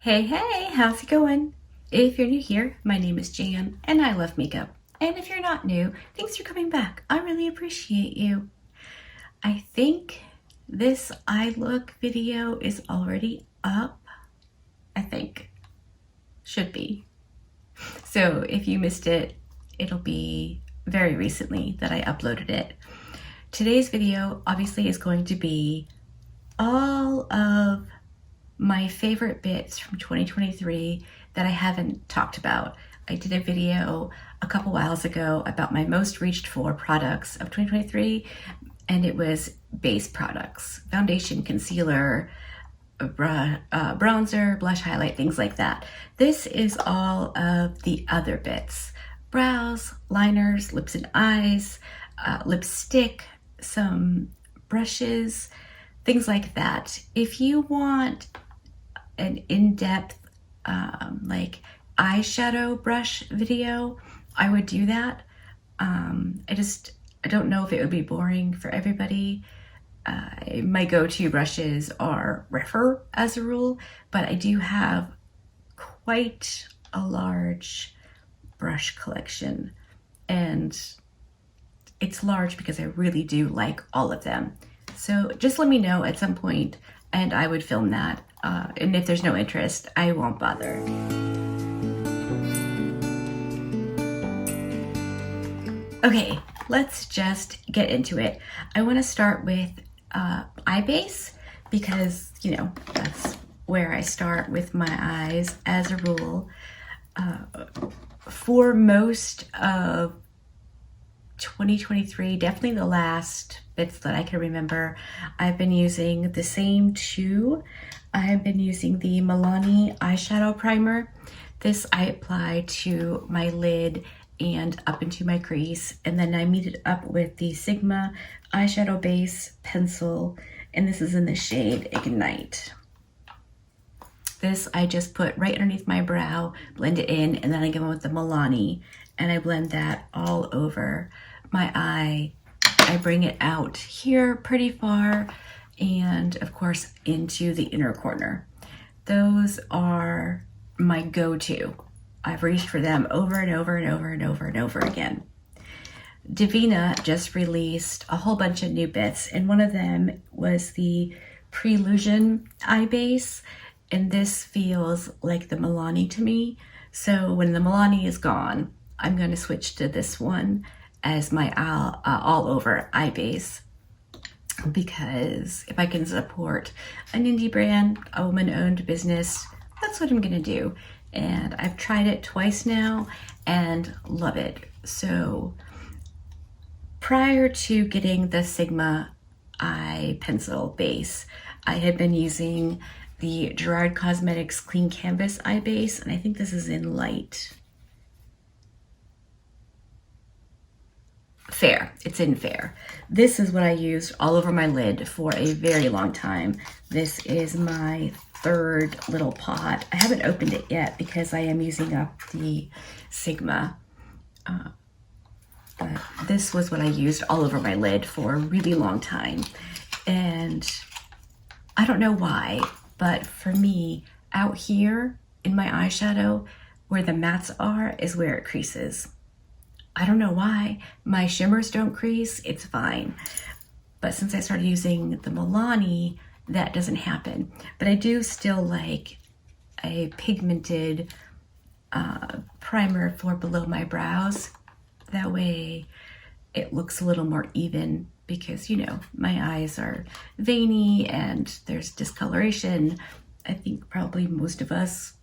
Hey, hey, how's it going? If you're new here, my name is Jan and I love makeup. And if you're not new, thanks for coming back. I really appreciate you. I think this eye look video is already up. I think. Should be. So if you missed it, it'll be very recently that I uploaded it. Today's video obviously is going to be all of my favorite bits from 2023 that I haven't talked about. I did a video a couple whiles ago about my most reached for products of 2023, and it was base products, foundation, concealer, bronzer, blush, highlight, things like that. This is all of the other bits: brows, liners, lips and eyes, lipstick, some brushes, things like that. If you want an in-depth like eyeshadow brush video, I would do that. I don't know if it would be boring for everybody. My go-to brushes are Rephr as a rule, but I do have quite a large brush collection, and it's large because I really do like all of them. So just let me know at some point and I would film that. And if there's no interest, I won't bother. Okay, let's just get into it. I want to start with eye base because, you know, that's where I start with my eyes as a rule. For most of 2023, definitely the last bits that I can remember, I've been using the same two. I've been using the Milani eyeshadow primer. This I apply to my lid and up into my crease, and then I meet it up with the Sigma eyeshadow base pencil, and this is in the shade Ignite. This I just put right underneath my brow, blend it in, and then I go in with the Milani, and I blend that all over my eye. I bring it out here pretty far, and of course into the inner corner. Those are my go-to. I've reached for them over and over and over and over and over again. Divina just released a whole bunch of new bits, and one of them was the Prelusion eye base, and this feels like the Milani to me. So when the Milani is gone, I'm going to switch to this one as my all over eye base, because if I can support an indie brand, a woman-owned business, that's what I'm gonna do. And I've tried it twice now and love it. So prior to getting the Sigma eye pencil base, I had been using the Gerard Cosmetics Clean Canvas eye base, and I think this is in light. Fair. It's in Fair. This is what I used all over my lid for a very long time. This is my third little pot. I haven't opened it yet because I am using up the Sigma. But this was what I used all over my lid for a really long time. And I don't know why, but for me, out here in my eyeshadow, where the mattes are is where it creases. I don't know why. My shimmers don't crease, it's fine. But since I started using the Milani, that doesn't happen. But I do still like a pigmented primer for below my brows. That way it looks a little more even, because, you know, my eyes are veiny and there's discoloration. I think probably most of us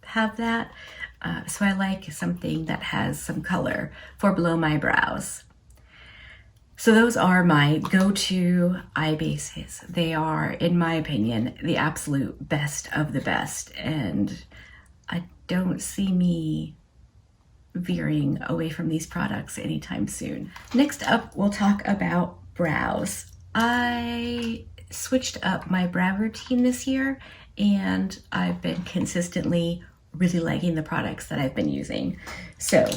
have that. So I like something that has some color for below my brows. So those are my go-to eye bases. They are, in my opinion, the absolute best of the best, and I don't see me veering away from these products anytime soon. Next up, we'll talk about brows. I switched up my brow routine this year, and I've been consistently really liking the products that I've been using. So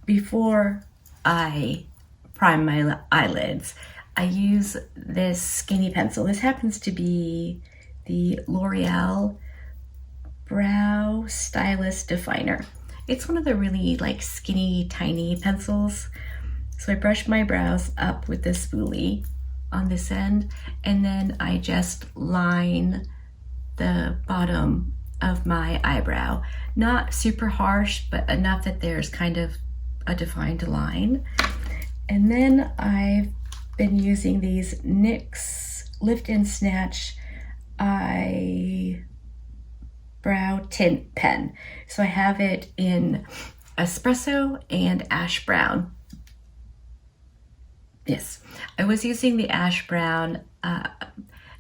before I prime my eyelids, I use this skinny pencil. This happens to be the L'Oreal Brow Stylus Definer. It's one of the really like skinny, tiny pencils. So I brush my brows up with this spoolie on this end, and then I just line the bottom of my eyebrow. Not super harsh, but enough that there's kind of a defined line. And then I've been using these NYX Lift and Snatch eyebrow tint pen. So I have it in espresso and ash brown. Yes, I was using the ash brown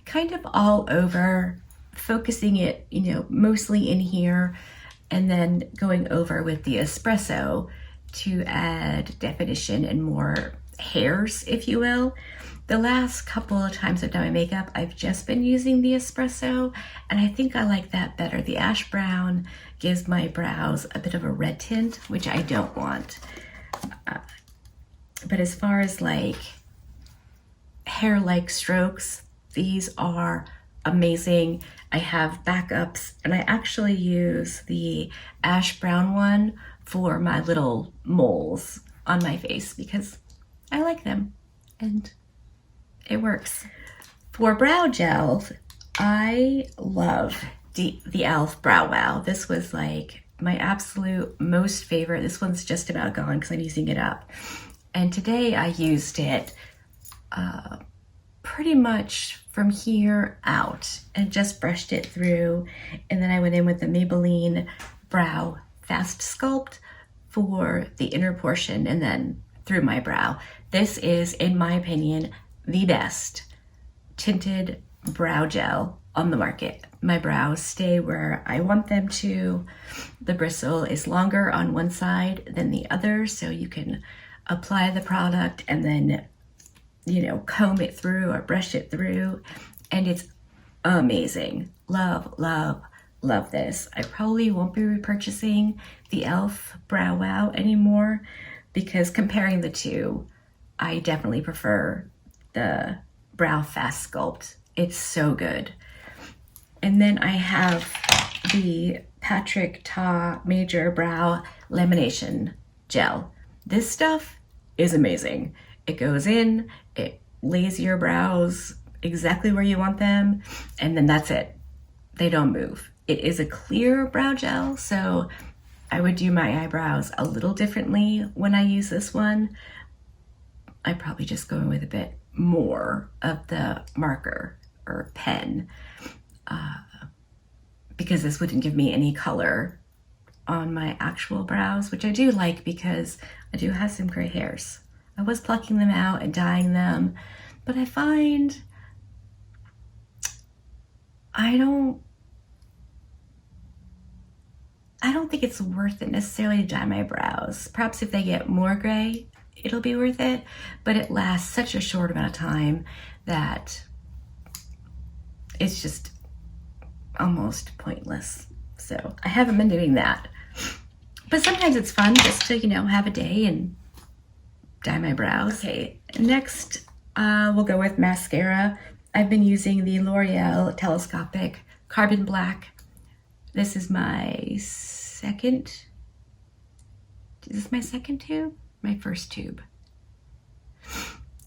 kind of all over, focusing it, mostly in here, and then going over with the espresso to add definition and more hairs, if you will. The last couple of times I've done my makeup, I've just been using the espresso, and I think I like that better. The ash brown gives my brows a bit of a red tint, which I don't want. But as far as like hair-like strokes, these are amazing. I have backups, and I actually use the ash brown one for my little moles on my face because I like them and it works. For brow gel, I love the e.l.f. Brow Wow. This was like my absolute most favorite. This one's just about gone because I'm using it up. And today I used it pretty much from here out and just brushed it through. And then I went in with the Maybelline Brow Fast Sculpt for the inner portion and then through my brow. This is, in my opinion, the best tinted brow gel on the market. My brows stay where I want them to. The bristle is longer on one side than the other, so you can apply the product and then, comb it through or brush it through, and it's amazing. Love, love, love this. I probably won't be repurchasing the e.l.f. Brow Wow anymore because comparing the two, I definitely prefer the Brow Fast Sculpt. It's so good. And then I have the Patrick Ta Major Brow Lamination Gel. This stuff is amazing. It goes in, it lays your brows exactly where you want them, and then that's it. They don't move. It is a clear brow gel, so I would do my eyebrows a little differently when I use this one. I'd probably just go in with a bit more of the marker or pen because this wouldn't give me any color on my actual brows, which I do like because I do have some gray hairs. I was plucking them out and dyeing them, but I find I don't think it's worth it necessarily to dye my brows. Perhaps if they get more gray, it'll be worth it, but it lasts such a short amount of time that it's just almost pointless. So I haven't been doing that. But sometimes it's fun just to, have a day and dye my brows. Okay, next we'll go with mascara. I've been using the L'Oreal Telescopic Carbon Black. This is my second. Is this my second tube? My first tube.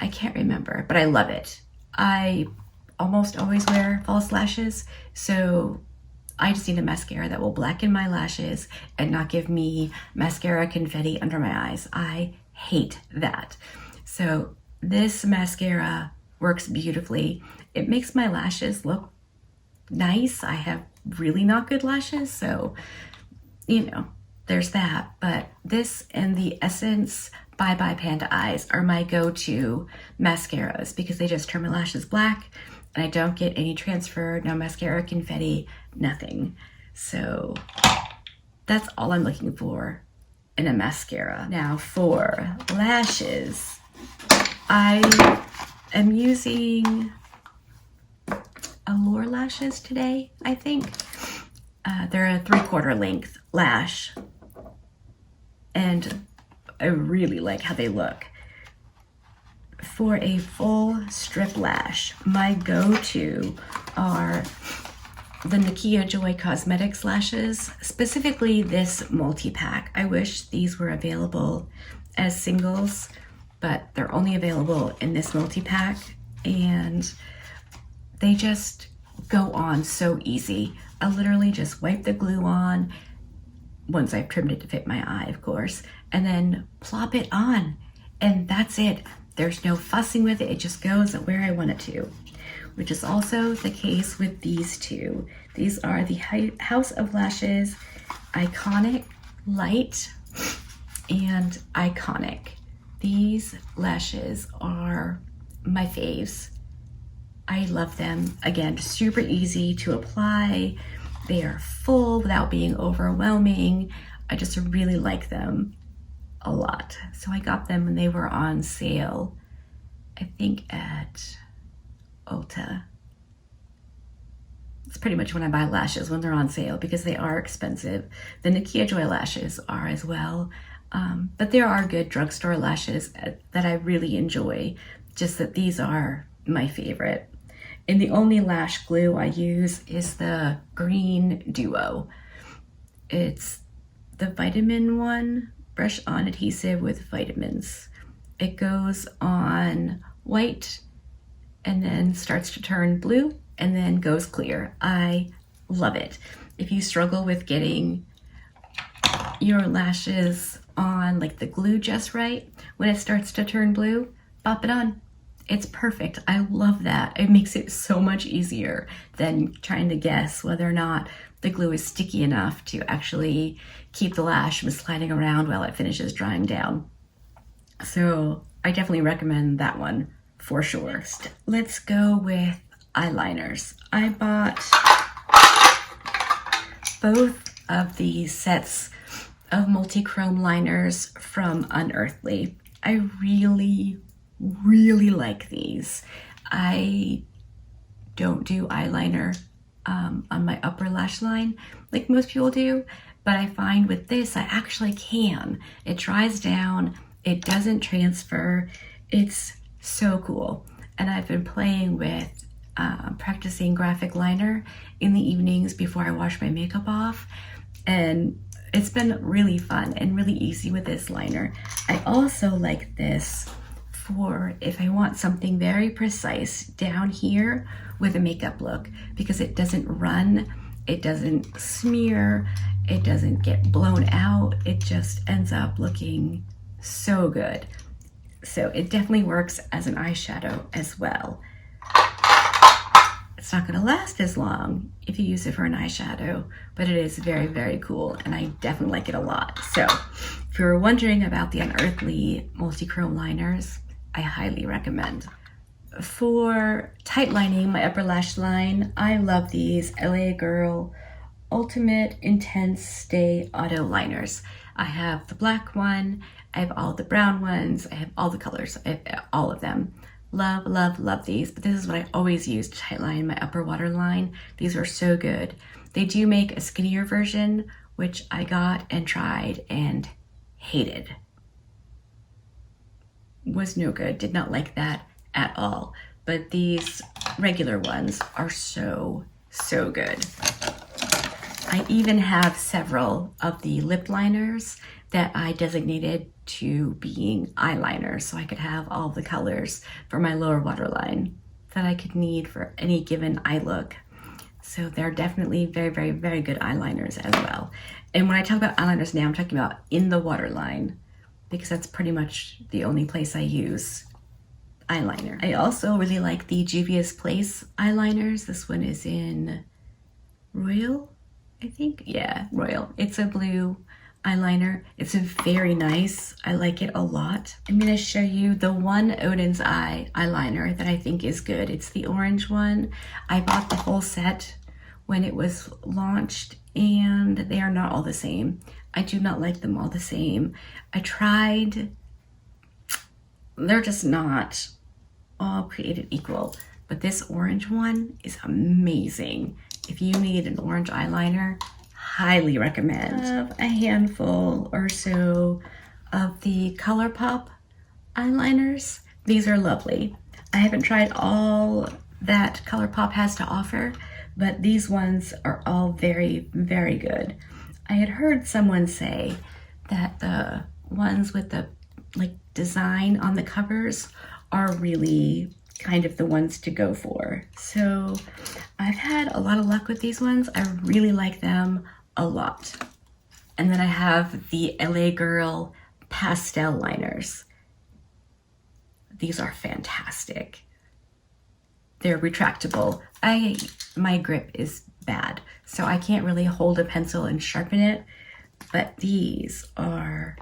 I can't remember, but I love it. I almost always wear false lashes, so I just need a mascara that will blacken my lashes and not give me mascara confetti under my eyes. I hate that. So this mascara works beautifully. It makes my lashes look nice. I have really not good lashes, so there's that. But this and the Essence Bye Bye Panda Eyes are my go-to mascaras because they just turn my lashes black and I don't get any transfer, no mascara confetti, nothing. So that's all I'm looking for in a mascara. Now for lashes, I am using Allure lashes today, I think. They're a 3/4 length lash, and I really like how they look. For a full strip lash, my go-to are the Nakia Joy Cosmetics lashes, specifically this multi-pack. I wish these were available as singles, but they're only available in this multi-pack, and they just go on so easy. I literally just wipe the glue on, once I've trimmed it to fit my eye, of course, and then plop it on, and that's it. There's no fussing with it. It just goes where I want it to, which is also the case with these two. These are the House of Lashes Iconic Light and Iconic. These lashes are my faves. I love them. Again, super easy to apply. They are full without being overwhelming. I just really like them a lot. So I got them when they were on sale, I think at Ulta. It's pretty much when I buy lashes, when they're on sale, because they are expensive. The Nakia Joy lashes are as well, but there are good drugstore lashes that I really enjoy, just that these are my favorite. And the only lash glue I use is the Green Duo. It's the vitamin one, brush on adhesive with vitamins. It goes on white and then starts to turn blue and then goes clear. I love it. If you struggle with getting your lashes on like the glue just right, when it starts to turn blue, pop it on. It's perfect. I love that. It makes it so much easier than trying to guess whether or not the glue is sticky enough to actually keep the lash from sliding around while it finishes drying down. So I definitely recommend that one for sure. Next, let's go with eyeliners. I bought both of these sets of multi-chrome liners from Unearthly. I really like these. I don't do eyeliner on my upper lash line like most people do, but I find with this I actually can. It dries down, it doesn't transfer. It's so cool. And I've been playing with practicing graphic liner in the evenings before I wash my makeup off, and it's been really fun and really easy with this liner. I also like this for if I want something very precise down here with a makeup look, because it doesn't run, it doesn't smear, it doesn't get blown out, it just ends up looking so good. So it definitely works as an eyeshadow as well. It's not gonna last as long if you use it for an eyeshadow, but it is very cool, and I definitely like it a lot. So if you're wondering about the Unearthly multi-chrome liners, I highly recommend. For tight lining my upper lash line, I love these LA Girl Ultimate Intense Stay Auto Liners. I have the black one, I have all the brown ones, I have all the colors, I have all of them. Love these, but this is what I always use to tight line my upper waterline. These are so good. They do make a skinnier version, which I got and tried and hated. Was no good, did not like that at all. But these regular ones are so good. I even have several of the lip liners that I designated to being eyeliners, so I could have all the colors for my lower waterline that I could need for any given eye look. So they're definitely very good eyeliners as well. And when I talk about eyeliners now, I'm talking about in the waterline, because that's pretty much the only place I use eyeliner. I also really like the Juvia's Place eyeliners. This one is in Royal, I think. Yeah, Royal. It's a blue eyeliner. It's very nice. I like it a lot. I'm gonna show you the one Oden's Eye eyeliner that I think is good. It's the orange one. I bought the whole set when it was launched, and they are not all the same. I do not like them all the same. I tried. They're just not all created equal, but this orange one is amazing. If you need an orange eyeliner, highly recommend. I have a handful or so of the ColourPop eyeliners. These are lovely. I haven't tried all that ColourPop has to offer, but these ones are all very, very good. I had heard someone say that the ones with the like design on the covers are really kind of the ones to go for. So I've had a lot of luck with these ones. I really like them a lot. And then I have the LA Girl pastel liners. These are fantastic. They're retractable. My grip is bad, so I can't really hold a pencil and sharpen it, but these are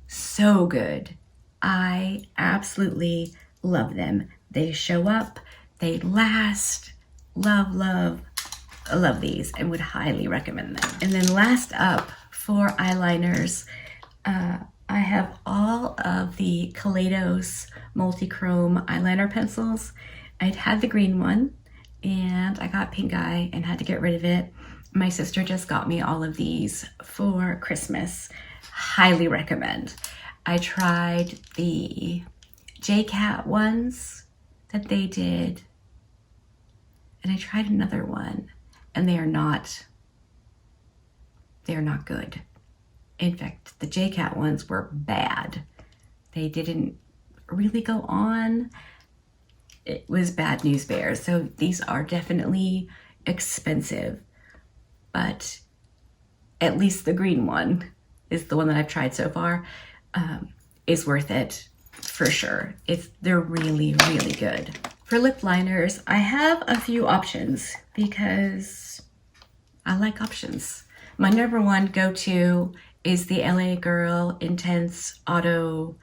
so good. I absolutely love them. They show up, they last. Love, love, love these and would highly recommend them. And then last up for eyeliners, I have all of the Kaleidos Multichrome eyeliner pencils. I'd had the green one and I got pink eye and had to get rid of it. My sister just got me all of these for Christmas. Highly recommend. I tried the JCat ones that they did, and I tried another one, and they are not good. In fact, the JCat ones were bad. They didn't really go on. It was bad news bears. So these are definitely expensive, but at least the green one is the one that I've tried so far, is worth it for sure. They're really, really good. For lip liners, I have a few options because I like options. My number one go-to is the LA Girl Intense Auto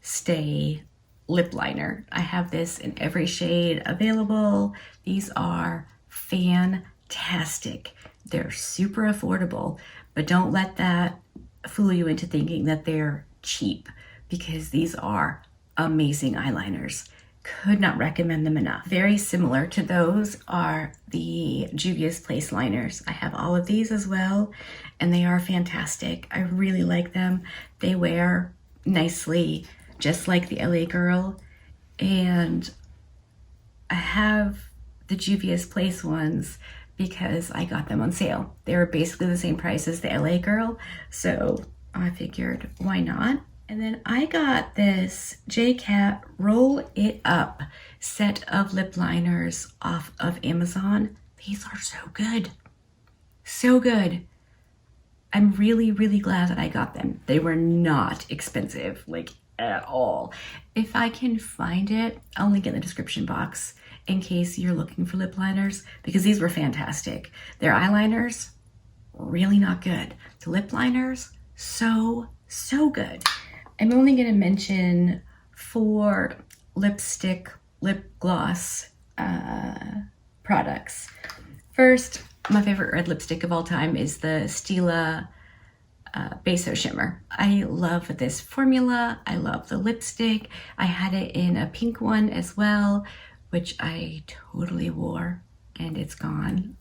Stay lip liner. I have this in every shade available. These are fantastic. They're super affordable, but don't let that fool you into thinking that they're cheap, because these are amazing eyeliners. Could not recommend them enough. Very similar to those are the Juvia's Place liners. I have all of these as well, and they are fantastic. I really like them. They wear nicely, just like the LA Girl. And I have the Juvia's Place ones because I got them on sale. They were basically the same price as the LA Girl, so I figured, why not? And then I got this JCat Roll It Up set of lip liners off of Amazon. These are so good. So good. I'm really, really glad that I got them. They were not expensive, like at all. If I can find it, I'll link it in the description box in case you're looking for lip liners, because these were fantastic. Their eyeliners, really not good. The lip liners, so good. I'm only going to mention 4 lipstick, lip gloss products. First, my favorite red lipstick of all time is the Stila Beso Shimmer. I love this formula. I love the lipstick. I had it in a pink one as well, which I totally wore, and it's gone.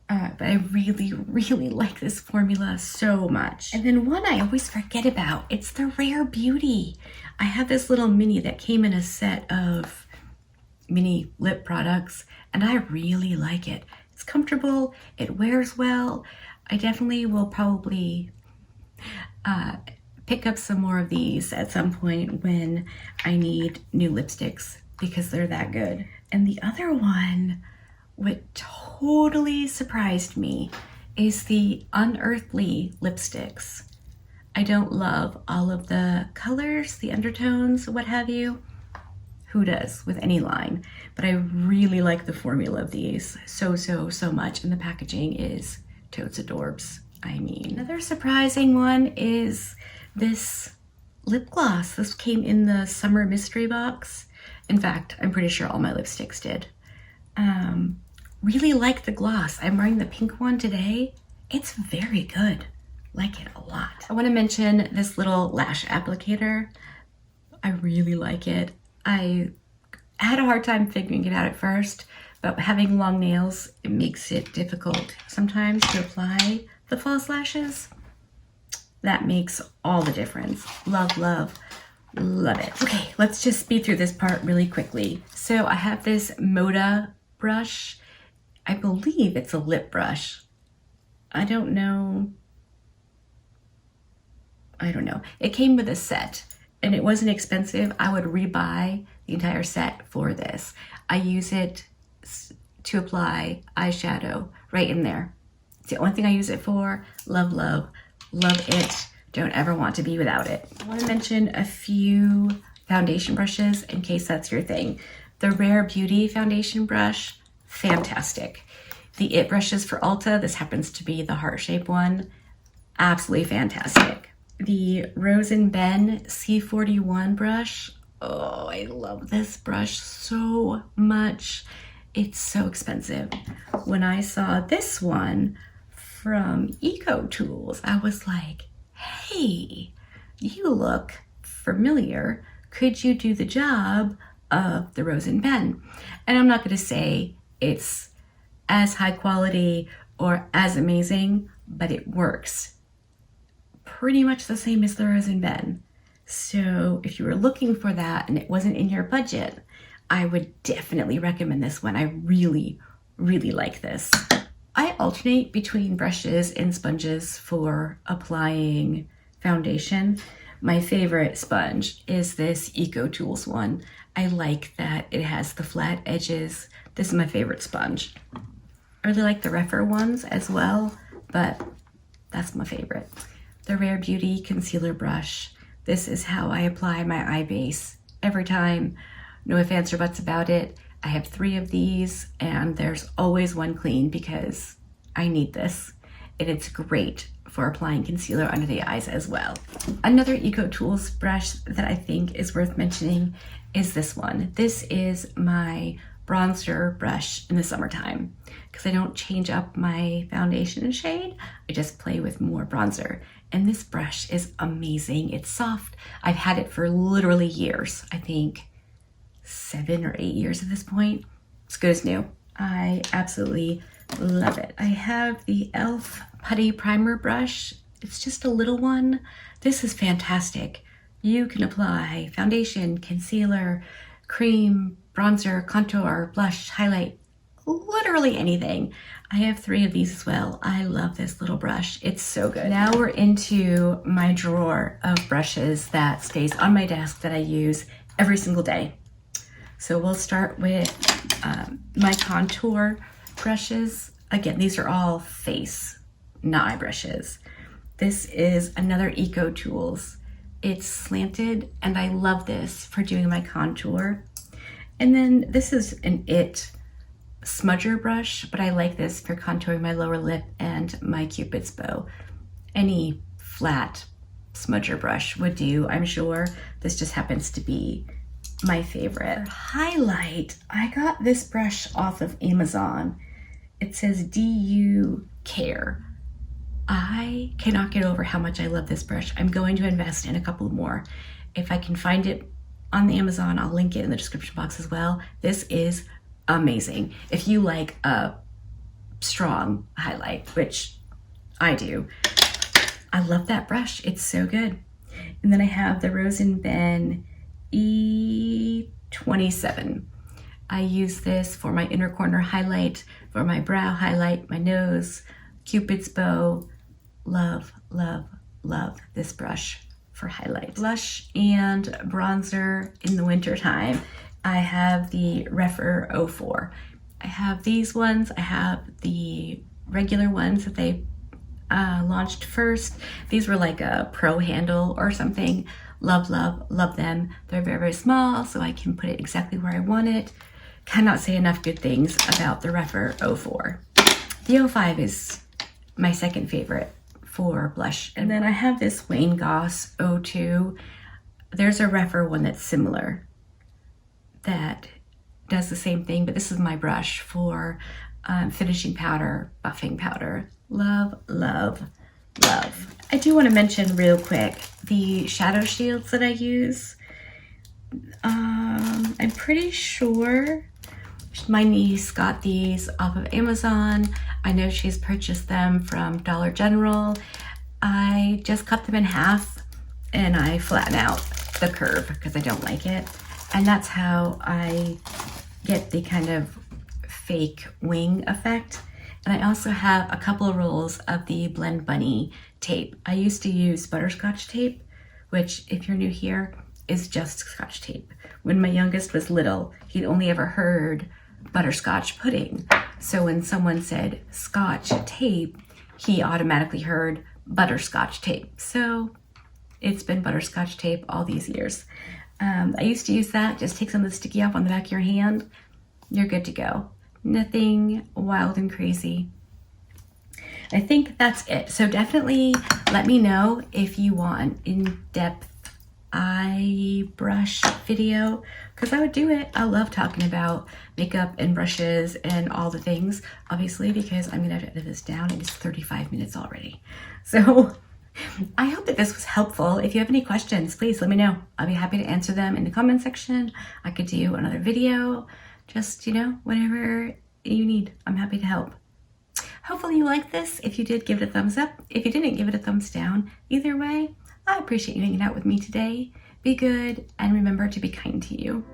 But I really, really like this formula so much. And then one I always forget about, it's the Rare Beauty. I have this little mini that came in a set of mini lip products, and I really like it. It's comfortable, it wears well. I definitely will probably pick up some more of these at some point when I need new lipsticks, because they're that good. And the other one, what totally surprised me, is the Unearthly lipsticks. I don't love all of the colors, the undertones, what have you. Who does with any line? But I really like the formula of these so much, and the packaging is totes adorbs. I mean, another surprising one is this lip gloss. This came in the summer mystery box. In fact, I'm pretty sure all my lipsticks did. Really like the gloss. I'm wearing the pink one today. It's very good. Like it a lot. I want to mention this little lash applicator. I really like it. I had a hard time figuring it out at first, but having long nails, it makes it difficult sometimes to apply the false lashes. That makes all the difference. Love, love, love it. Okay, let's just speed through this part really quickly. So I have this Moda brush. I believe it's a lip brush. I don't know. It came with a set and it wasn't expensive. I would rebuy the entire set for this. I use it to apply eyeshadow right in there. It's the only thing I use it for. Love, love, love it. Don't ever want to be without it. I want to mention a few foundation brushes in case that's your thing. The Rare Beauty foundation brush, fantastic. The It brushes for Ulta, this happens to be the heart-shaped one, absolutely fantastic. The Rose & Ben C41 brush, oh, I love this brush so much. It's so expensive. When I saw this one from EcoTools, I was like, hey, you look familiar. Could you do the job of the Rose & Ben? And I'm not going to say it's as high quality or as amazing, but it works pretty much the same as the Rose & Ben. So if you were looking for that and it wasn't in your budget, I would definitely recommend this one. I really, really like this. I alternate between brushes and sponges for applying foundation. My favorite sponge is this EcoTools one. I like that it has the flat edges. This is my favorite sponge. I really like the Rephr ones as well, but that's my favorite. The Rare Beauty concealer brush. This is how I apply my eye base every time. No ifs, ands, or buts about it. I have 3 of these and there's always one clean because I need this. And it's great for applying concealer under the eyes as well. Another EcoTools brush that I think is worth mentioning is this one. This is my bronzer brush in the summertime because I don't change up my foundation shade. I just play with more bronzer. And this brush is amazing. It's soft. I've had it for literally years. I think 7 or 8 years at this point. It's good as new. I absolutely love it. I have the e.l.f. Putty Primer brush. It's just a little one. This is fantastic. You can apply foundation, concealer, cream, bronzer, contour, blush, highlight, literally anything. I have 3 of these as well. I love this little brush. It's so good. Now we're into my drawer of brushes that stays on my desk that I use every single day. So we'll start with my contour brushes. Again, these are all face, not eye brushes. This is another EcoTools. It's slanted and I love this for doing my contour. And then this is an It smudger brush, but I like this for contouring my lower lip and my Cupid's bow. Any flat smudger brush would do, I'm sure. This just happens to be my favorite. For highlight, I got this brush off of Amazon. It says DU Care. I cannot get over how much I love this brush. I'm going to invest in a couple more. If I can find it on the Amazon, I'll link it in the description box as well. This is amazing. If you like a strong highlight, which I do, I love that brush. It's so good. And then I have the Rose & Ben E27. I use this for my inner corner highlight, for my brow highlight, my nose, Cupid's bow. Love, love, love this brush for highlight. Blush and bronzer in the winter time. I have the Rephr 04. I have these ones. I have the regular ones that they launched first. These were like a pro handle or something. Love, love, love them. They're very, very small, so I can put it exactly where I want it. Cannot say enough good things about the Rephr 04. The 05 is my second favorite for blush. And then I have this Wayne Goss 02. There's a Rephr one that's similar that does the same thing, but this is my brush for finishing powder, buffing powder. Love, love, love. I do want to mention real quick the shadow shields that I use. I'm pretty sure my niece got these off of Amazon. I know she's purchased them from Dollar General. I just cut them in half and I flatten out the curve because I don't like it. And that's how I get the kind of fake wing effect. And I also have a couple of rolls of the Blend Bunny tape. I used to use butterscotch tape, which if you're new here, is just Scotch tape. When my youngest was little, he'd only ever heard butterscotch pudding. So when someone said Scotch tape, he automatically heard butterscotch tape. So it's been butterscotch tape all these years. I used to use that. Just take some of the sticky off on the back of your hand. You're good to go. Nothing wild and crazy. I think that's it. So definitely let me know if you want an in-depth eye brush video, because I would do it. I love talking about makeup and brushes and all the things, obviously, because I'm gonna have to edit this down. It is 35 minutes already. So I hope that this was helpful. If you have any questions, please let me know. I'll be happy to answer them in the comment section. I could do another video, just, you know, whatever you need. I'm happy to help. Hopefully you liked this. If you did, give it a thumbs up. If you didn't, give it a thumbs down. Either way, I appreciate you hanging out with me today. Be good and remember to be kind to you.